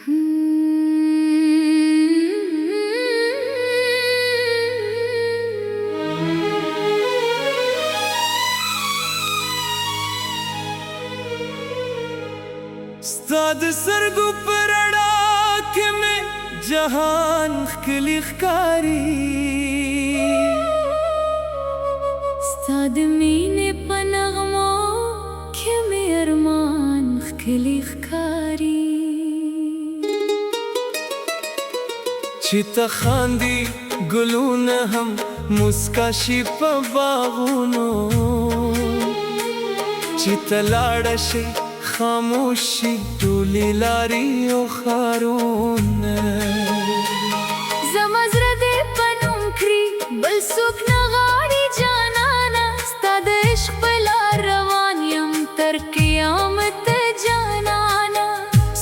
ستاد سرگو پرڑاک میں جہان خلی خکاری ستاد مینے پنغمو کمی ارمان خلی خکاری چیتا خاندی گلون ہم مسکاشی پا باغونو چیتا لاڑشی خاموشی دولی لاری و خارون زمزر دے پنم کری بل سوک نغاری جانانا ستاد عشق بلا روانیم تر قیامت جانانا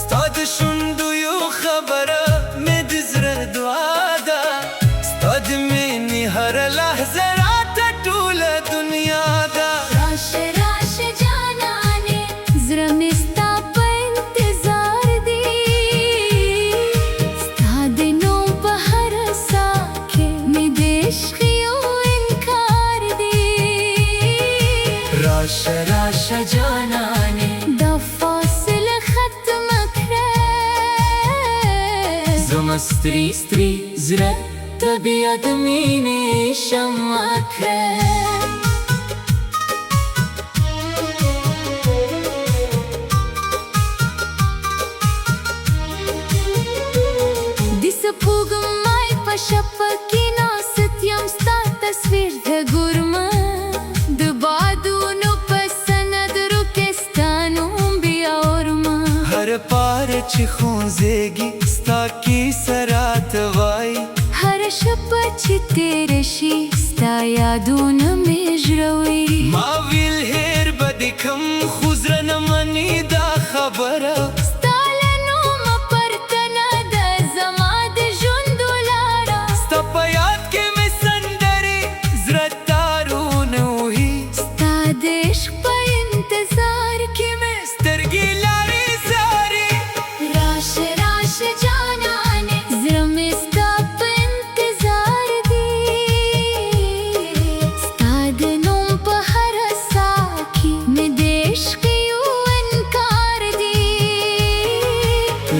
ستاد شندو یو خبر میں دزر دعا دا ستاد مینی ہر لحظه رات طول دنیا دا راش راش جانانے زرم استا پا انتظار دی ستاد نوم پا ہر ساکے میں عشقیو انکار دی راش راش جانانے دا فاصل ختم کرے زما ستری ستری زره طبیعت مینی شمع کرے दिस फूगम माय पशप की नासत यम स्ता तस्वीर ध गुरमा द बादूनो पसनद रुकेस्तानो बिया औरमा हर पार चिखोंजेगी स्ता की सरात वाई हर शप चितेरशी स्ता यादून मेजरवी माविल हेर बदिकम खुजरन मनी दा खबर स्तालनो मपर्तना द जमाद जुंदुलारा ستپیات के में संदरी जरतारून हुई ستاد عشق پا انتظار کی میں سترگی لاری زاری راش راش جانانے زرم استا پا انتظار دی ستاد نوم پا ہر ساکی میں عشقیو انکار دی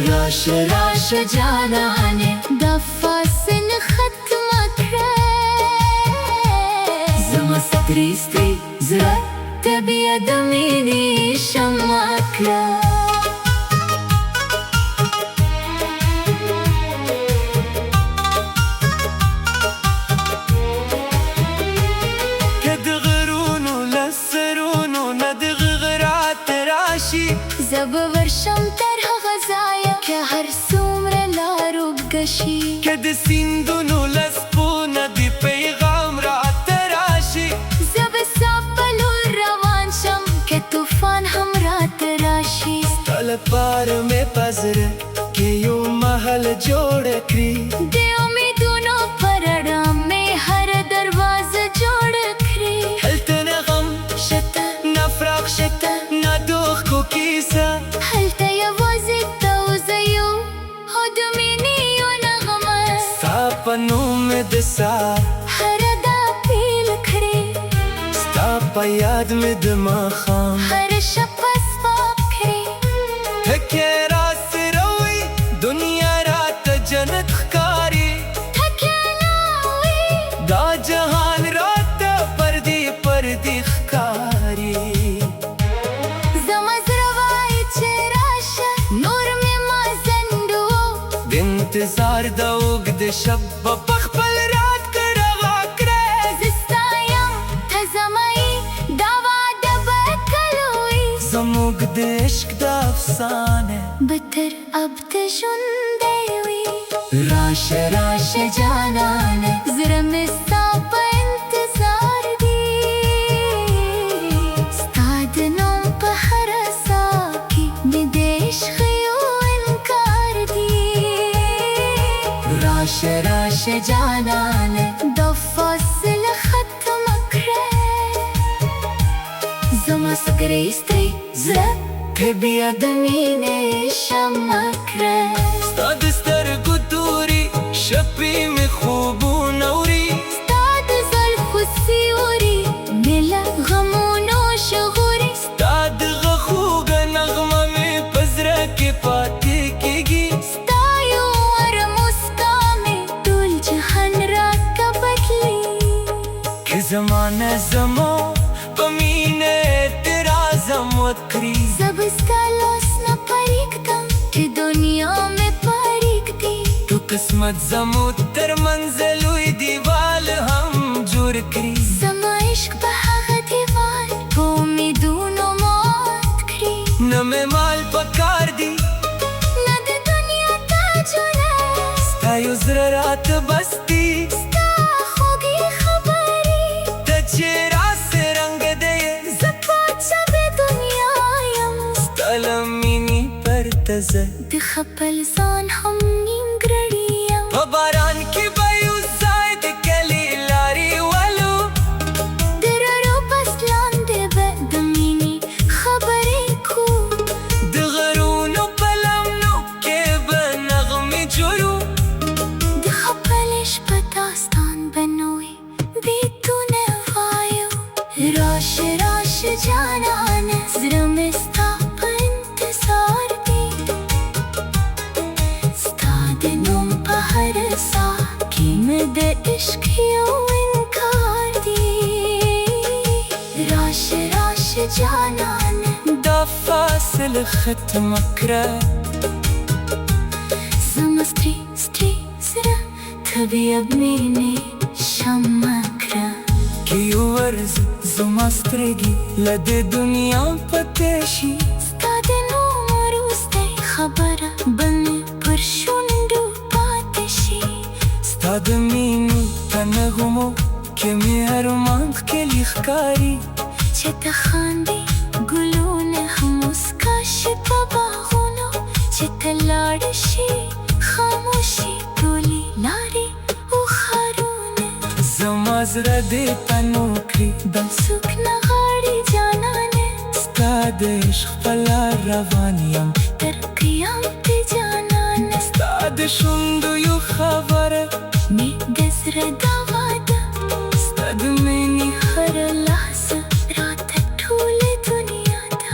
راش راش جانانے دا فاصل ختم کرے زما ستری ستری زره طبیعت مینی شمع کرے که دغرونو لسرونو ندغ غرات راشی زب ورشم تر غزایا که هر سومر لارو بگشی که د سیندونو لسپونه دی پیغام رات راشی زب سابلو روان شم که طوفان هم رات راشی تل پار میں پزره که یو محل جوڑ کری دے امیدونو پرڑا میں ہر درواز جوڑ کری هلته نه غم شتا نه فراق شته نه دوخ کو کیسه هلتا یوازی توزیو هدومینیو نغمه ستا په نوم د سار هر دا پیل کری ستا په یاد مې د ماښام هر شپ اسباب کری تکې راسره وي دنیا راته جنت ښکاري تکیاناوی دا جهان راته پردی پردی ښکاري زمزروای چه راشه نور می مازندو د انتظار د اوږد شب به په خپل رات کې روا کړې زستایم تزمای دا واده بکلوی زموږ د عشق د افسانه بتر اب تشندوی راش راش جانانه زرم استا پا انتظار دی ستاد نوم پا ہر ساکی میں عشقیو انکار دی راش راش جانانه دا فاصل ختم کرے زما سکری استری زره که بیاد مینه شمع کرے قسمت زمود تر منزلوی دیوال هم جوړ کړي زما عشق به هغه دیوال په امیدونو مات کړي نه مې مال پکار دی نه د دنیا تاجونه ستا یو زړه راته بس دی ستا خوږې خبرې ته چې راسې رنګ دی زه پاچا د دنیا یم ستا له مینې پرته زه د خپل ځان هم نیمګړی یم په باران کې به یو ځای د کلي لارې ولو د رڼو پس لاندې به د مینې خبرې کوو د غرونو په لمنو کې به نغمې جوړو د خپل شپه داستان به نوی بیتونه وایو راشه راشه جانانه زړه مې ستا په انتظار دی ستا د نوم په هر ساه کې مې د عشق یو انکار دی راشه راشه جانانه دا فاصله ختمه کړه زما ستري ستري زړه ته بیا مینې شمع کړه کې یو ورځ زما سترګې له دې دنیا پتې شي ستا د نوم وروستی خبره به مې پر شونډو پاتې شي ستا د مینې په نغمو کې مې ارمان ښکلي ښکاري چې ته خاندې ګلونه موسکا شي په باغونو چې ته لاړه شي خاموشي ټولې لارې او ښارونه زما زړه دې تنو کړي بل څوک نه غواړي جانانه ستا د عشق په لار روان یم تر قیامته جانانه ستا د شونډو یو خبره مې د زړه دا واده ستا د مینې هره لحظه راته ټوله دنیا ده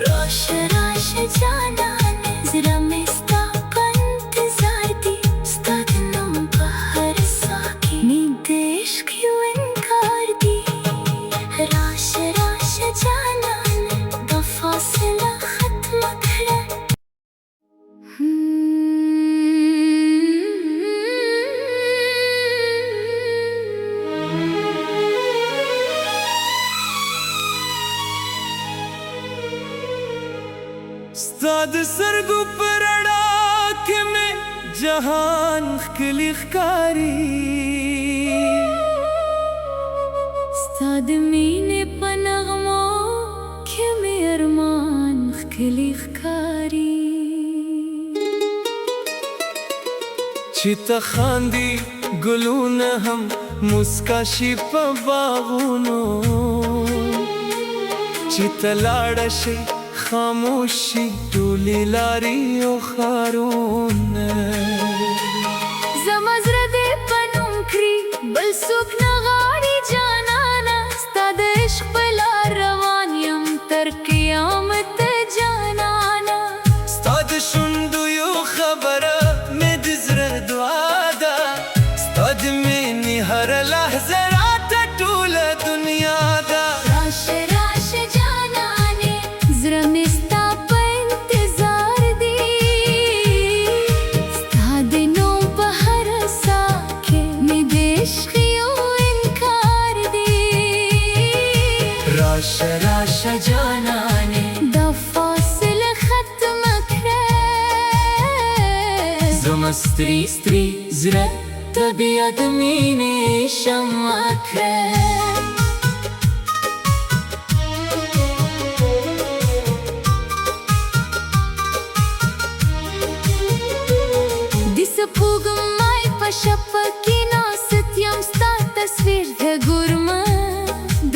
راشه راشه جانانه زړه مې ستا په انتظار دی ستا د نوم په هر ساه کې مې د عشق یو انکار دی راشه راشه جانانه دا فاصله ختمه کړه ستا د سترګو په رڼا کې مې جهان ښکلی ښکاري ستا د مینې په نغمو کې مې ارمان ښکلی ښکاري چې ته خاندې ګلونه هم مسکا شي په باغونو چې ته لاړه شي خاموشي ټولې لارې او ښارونه زما زړه دې په نوم کړي بل څوک نه غواړي جانانه ستا د عشق په لار روان یم تر قیامته جانانه ستا د شونډو یو خبره مې د زړه دعا ده ستا د مینې هره لحظه راته ټوله دنیا ده راشه راشه جانانه زړه مې ستا په انتظار دی ستا د نوم په هر ساه کې مې د عشق یو انکار دی راشه راشه جانانه دا فاصله ختمه کړه زما ستري ستري زړه ته بیا د مینې شمع کړه د سپوږمۍ په شپه کې ناست یم ستا تصویر د ګورمه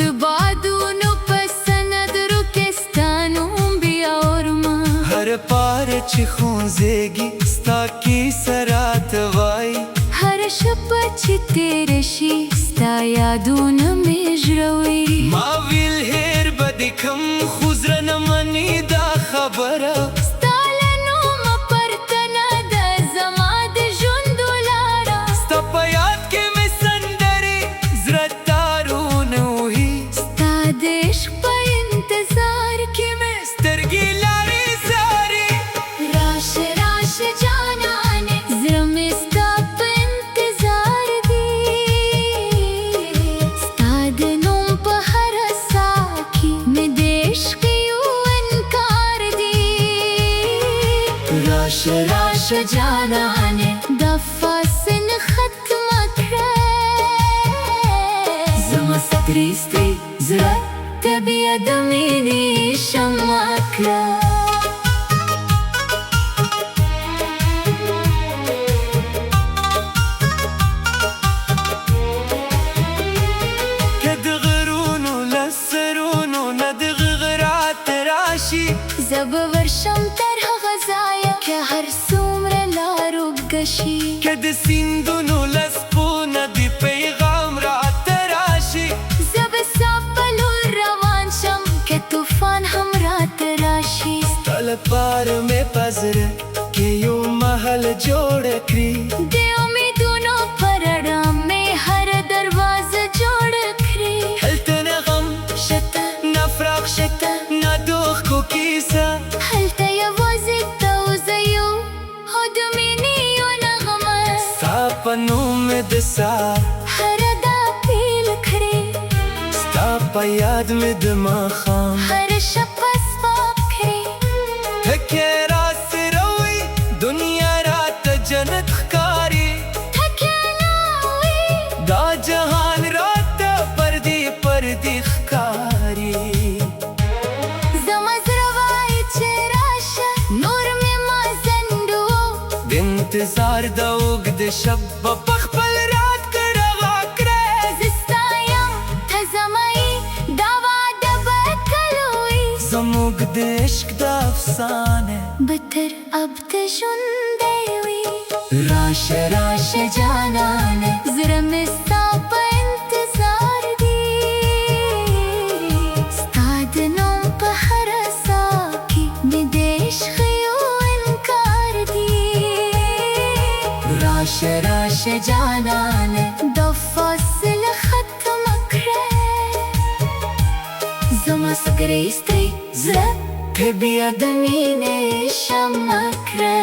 د بادونو په سندرو کې ستا نوم بیا اورمه هر پاره چې خوځېږي ستا کیسه راته وایي هره شپه چې تېره شي ستا یادونه مې ژړوي ما ویل هېر به دې کم خو زړه نه مني دا خبره ستا له نومه پرته نه ده زما د ژوندو لاره ستا په یاد کې مې سندرې زړه تارونه وهي ستا د عشق په انتظار کې مې سترګې لارې زاري راشه راشه جانانه زړه مې راش راش جانانه دفاسن ختم كره زما ستري ستري زرا تبي دميني شمعك زب ورشم تر غزایا که هر سومر لارو بگشی که د سیندونو لسپونه دی پیغام را تراشی زب سابلو روان شم که طوفان هم را تراشی ستل پار میں پزره که یو محل جوڑ کری دی امیدونو پرڑا میں ہر دروازه جوڑ کری هلته نه غم شتا نه فراق شتا نه دوخ کو کیسه هلته یوازې توزه یو او د مینې یو نغمه ستا په نوم مې د سهار هره دا پیل کړې ستا په یاد مې د ماښام هره شپه سپاک کړې ټکې راسره وي دنیا راته جنت ښکاري ټکې نه وي دا جهان راته پردي پردي ښکاري زما زړه وایي چې راشه نور مې ما زندو د انتظار د اوږد شب په خپل رات کړه واکړه زه ستا یم ته زما یې دا واده به کله وي زموږ د عشق د افسانې به تر ابده ژوندی وي راشه راشه جانانه زړه مې ستا په انتظار دی ستا د نوم په هره ساه کې مې د عشق یو انکار دی راشه راشه جانانه دا فاصله ختمه کړه زما سګرې سترې زړه ته بیا د مینې شمعه کړه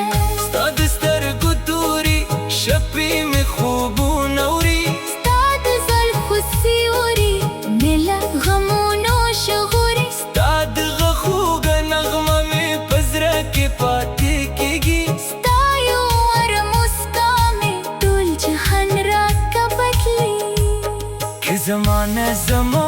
ستا د سترګو توري شپې مې خوبونه وړي ستا د زلفو سیوري مې له غمونو ژغوري ستا د غږوږه نغمه مې په زړه کې پاتې کېږي ستا یو واره مسکا مې ټول جهان راته بدلي که زمانه زما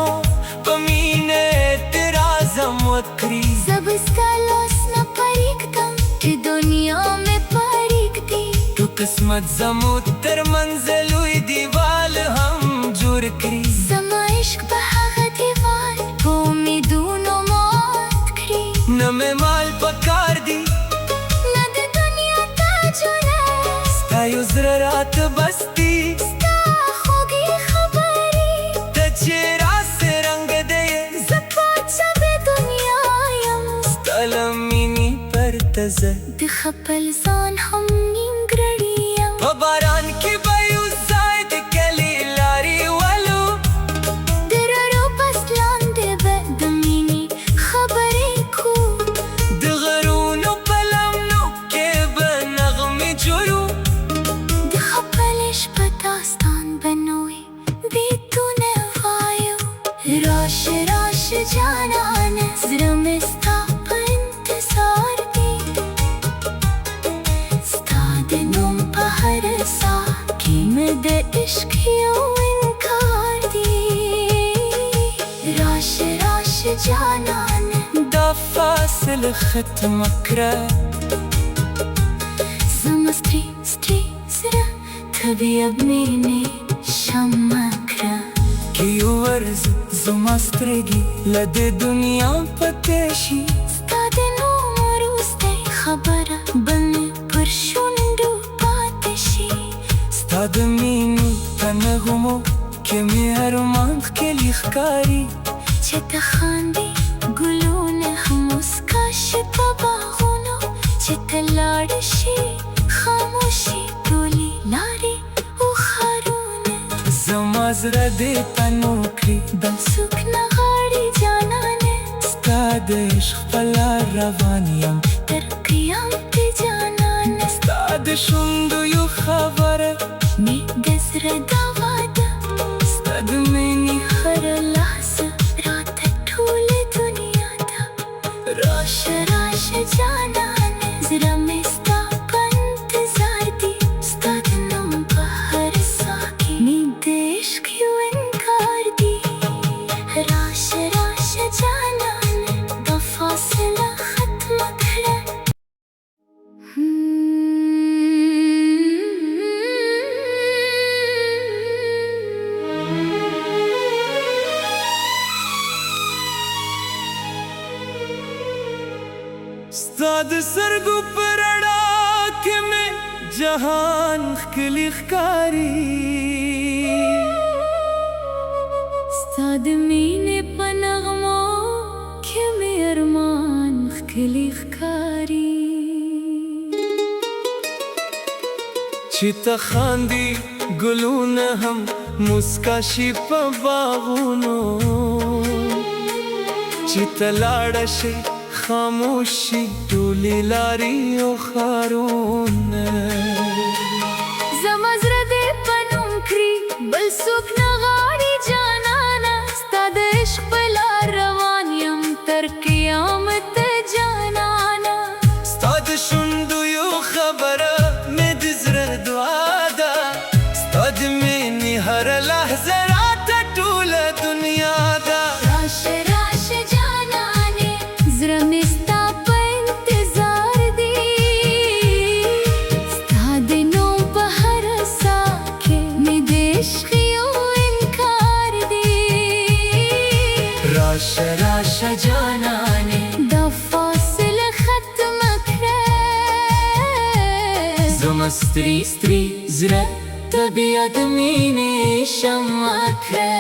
په مینه اعتراضم وکړي زه به ستا لاس نه پرېږدم چې دنیا مې پرېږدي تو قسمت زموږ تر منځ لوی دیوال هم جوړ کړي زما عشق به هغه دیوال په امیدونو مات کړي نه مې مال پکار دی نه د دنیا تاجونه ستا یو زړه راته بس دی ستا خوږې خبرې ته چې راسې رنګ دی زه پاچا د دنیا یم ستا له مینې پرته زه د خپل ځان هم نیمګړی یم په باران کې به یو ځای د کلي لارې ولو د رڼو پس لاندې به د مینې خبرې کوو د غرونو په لمنو کې به نغمې جوړو د خپل شپه داستان به نوی بیتونه وایو راشه راشه جانانه زړه مې ستا په انتظار دی ستا د نوم په هره ساه کې مې د عشق یو انکار دی راشه راشه جانانه دا فاصله ختمه کړه زما ستري ستري زړه ته بیا مینې شمعه کړه که یو ورځ زما سترګې له دې دنیا پتې شي ستا د نوم وروستی خبره به مې پر شونډو پاتې شي ستا د مینې په نغمو کې مې ارمان ښکلي ښکاري چې ته خاندې ګلونه هم موسکا شي په باغونو چې ته لاړه شي خاموشي ټولې لارې او ښارونه زما زړه دې تنو کړي بل څوک نه غواړي جانانه ستا د عشق په لار روان یم تر قیامت جانانه ستا د شونډو یو خبره مې د زړه دا واده ستا د مینې هره لحظه راته ټوله دنیا ده راشه راشه جانانه زړه مې ستا جهان ښکلی ښکاري ستا د مینې په نغمو کې مې ارمان ښکلی ښکاري چې ته خاندي ګلونه هم مسکا شي په باغونو چې ته لاړه شي خاموش شي ټولې لارې او ښارونه زما زړه دې په نوم کړي بل څوک نه غواړي جانانه ستا د عشق په لار روان یم تر قیامته جانانه ستا د شونډو یو خبره مې د زړه دعا ده ستا د مینې هره لحظه راته ټوله دنیا ده راشه راشه جانانې زړه مې ستا په انتظار دی ستا د نوم په هر ساه کې مې د عشق یو انکار دی راشه راشه جانانې دا فاصله ختمه کړه زما ستري ستري زړه ته بیا د مینې شمع کړه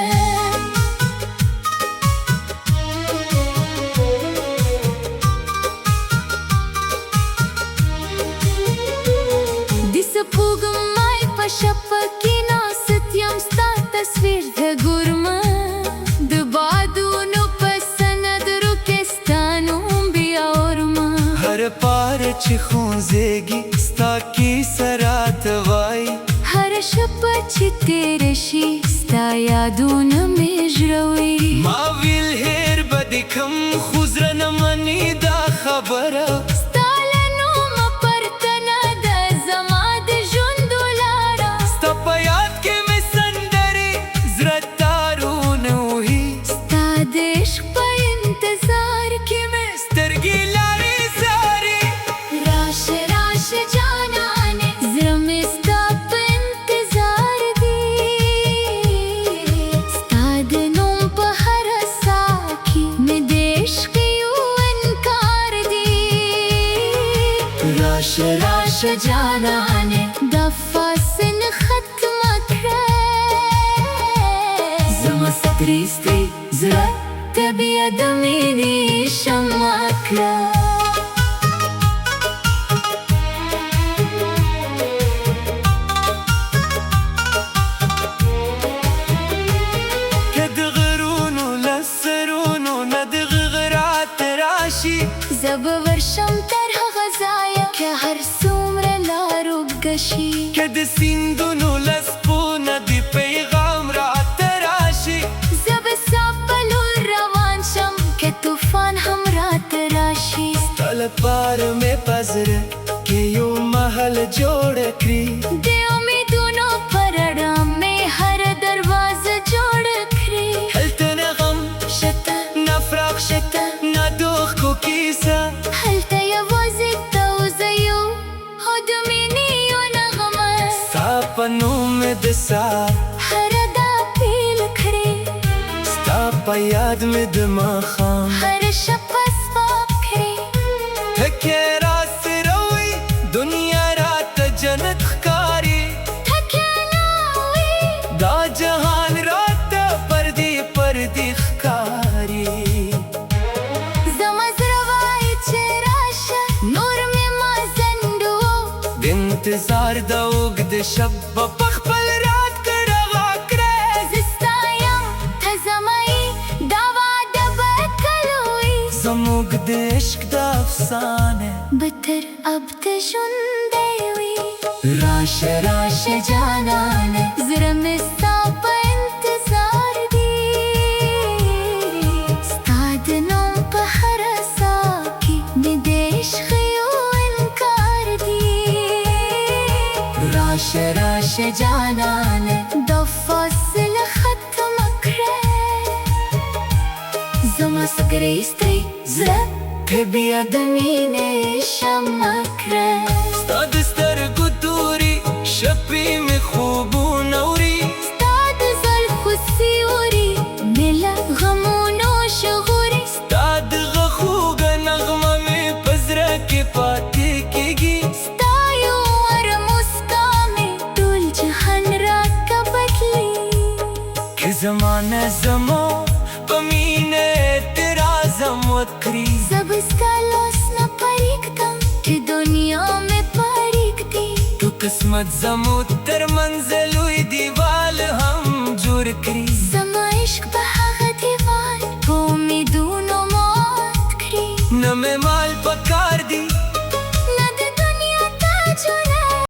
سپوږمۍ په شپه کې ناست یم ستا تصویر ته ګورمه د بادونو په سندرو کې ستا نوم بیا اورمه هر پاره چې خوځېږي ستا کیسه راته وایي هره شپه چې تېره شي ستا یادونه مې ژړوي ما ویل هېر به دې کم خو زړه نه مني دا خبره ستا له نومه پرته نه ده زما د ژوند لاره ستا په یاد کې مې سندرې زړه تارونه وهي ستا د عشق په انتظار کې مې سترګې لارې زارې راشه راشه جانانې زړه مې ستا په انتظار دی ستا د نوم په هره ساه کې مې د عشق یو انکار دی راشه راشه جانانې دا فاصله ختمه کړه زما ستري ستري زړه ته بیا د مینې شمع کړه که د غرونو له سرونو نه دغه غرات راشي زه به ورشم تر هغه ځایه که هر څومره لار اوږده شي که د سیندونو له څپو نه د پیغام راته راشي زه به ستا په لور روان شم که طوفان هم راته راشي ستا لپاره مې په زړه کې یو محل جوړه کړي د امیدونو په رڼا مې هره دروازه جوړه کړې هلته نه غم شته نه فراق شته نه دوخ کو کیسه هلته یوازې ته او زه یو او د مینې یو نغمه ستا په نوم مې د سهار هره دا پیل کړې ستا په یاد مې د ماښام هره شپه سپاک کړې تکیه راسره وي دنیا راته جنت ښکاري تکیه نه وي دا جهان راته پردي پردي ښکاري زما زړه وایي چې راشه نور مې ما ځنډو د انتظار د اوږد شب به په خپل رات کې روا کړې زه ستا یم ته زما یې دا واده به کله وي زموږ د عشق د افسانې به تر ابده ژوندی وي راشه راشه جانانې زړه مې ستا په انتظار دی ستا د نوم په هره ساه کې مې د عشق یو انکار دی راشه راشه جانانې دا فاصله ختمه کړه زما سګرې ستري زړه ته بیا د مینې شمع کړه ستا د سترګو توري شپې مې خوبونه وړي ستا د زلفو سیوري مې له غمونو ژغوري ستا دغه خوږه نغمه مې په زړه کې پاتې کېږي ستا یو ارموس متزموت تر منزلوی دیوال هم جور کری